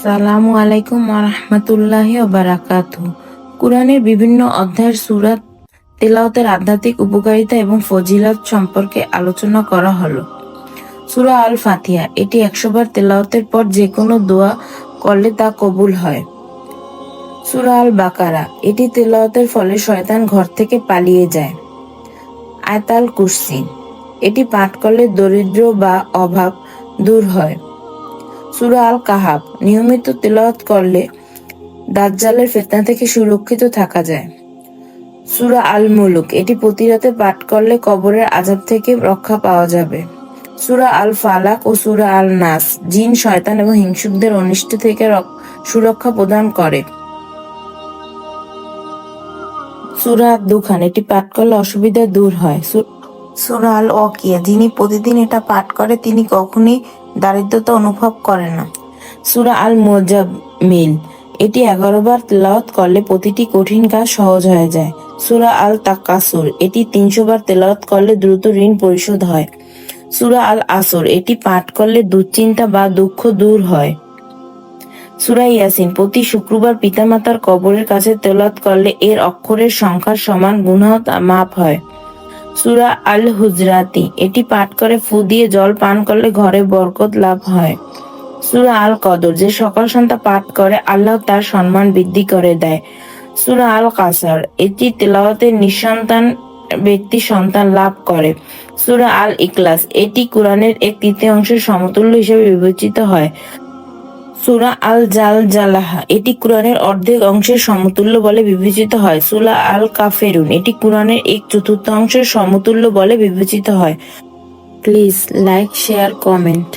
আসসালামু আলাইকুম ওয়া রাহমাতুল্লাহি ওয়া বারাকাতুহু। কুরআনের বিভিন্ন অধ্যায়ের সূরা তেলাওয়াতের আধ্যাত্মিক উপকারিতা এবং ফজিলত সম্পর্কে আলোচনা করা হলো। সূরা আল ফাতিহা, এটি 100 বার তেলাওয়াতের পর যে কোনো দোয়া করলে তা কবুল হয়। সূরা আল বাকারা, এটি তেলাওয়াতের ফলে শয়তান ঘর থেকে পালিয়ে যায়। আয়াতুল কুরসি, এটি পাঠ করলে দরিদ্র বা অভাব দূর হয়। সূরা আল কাহাফ, নিয়মিত তেলাওয়াত করলে দাজ্জালের ফিতনা থেকে সুরক্ষিত থাকা যায়। সূরা আল মুলুক, এটি প্রতি রাতে পাঠ করলে কবরের আযাব থেকে রক্ষা পাওয়া যাবে। সূরা আল ফালাক ও সূরা আল নাস, জিন, শয়তান এবং হিংসুকদের অনিষ্ট থেকে সুরক্ষা প্রদান করে। সূরা আদ দুখান, এটি পাঠ করলে অসুবিধা দূর হয়। সূরা আল ওয়াকিয়া, যিনি প্রতিদিন এটা পাঠ করে তিনি কখনোই দারিদ্রতা অনুভব করে না। সূরা আল মুজাম্মিল, এটি 11 বার তেলাওয়াত করলে প্রতিটি কঠিন কাজ সহজ হয়ে যায়। সূরা আল তাকাসুর, এটি 300 বার তেলাওয়াত করলে দ্রুত ঋণ পরিশোধ হয়। সূরা আল আসর, এটি পাঠ করলে দুশ্চিন্তা বা দুঃখ দূর হয়। সূরা ইয়াসিন, প্রতি শুক্রবার পিতামাতার কবরের কাছে তেলাওয়াত করলে এর অক্ষরের সংখ্যার সমান গুনাহ মাফ হয়। সূরা আল হুজরাতি, এটি পাঠ করে ফু দিয়ে জল পান করলে ঘরে বরকত লাভ হয়। সূরা আল কদর, যে সকাল সন্ধ্যা পাঠ করে আল্লাহ তার সম্মান বৃদ্ধি করে দেয়। সূরা আল কাসার, এটি তেলাওয়াতে নিঃসন্তান ব্যক্তি সন্তান লাভ করে। সূরা আল ইখলাস, এটি কুরআনের 1/3 সমতুল্য হিসেবে বিবেচিত হয়। সূরা আল জালজালাহ, এটি কুরআনের অর্ধেক অংশের সমতুল্য বলে বিবেচিত হয়। সূরা আল কাফেরুন, এটি কুরআনের 1/4 সমতুল্য বলে বিবেচিত হয়। Please like, share, comment.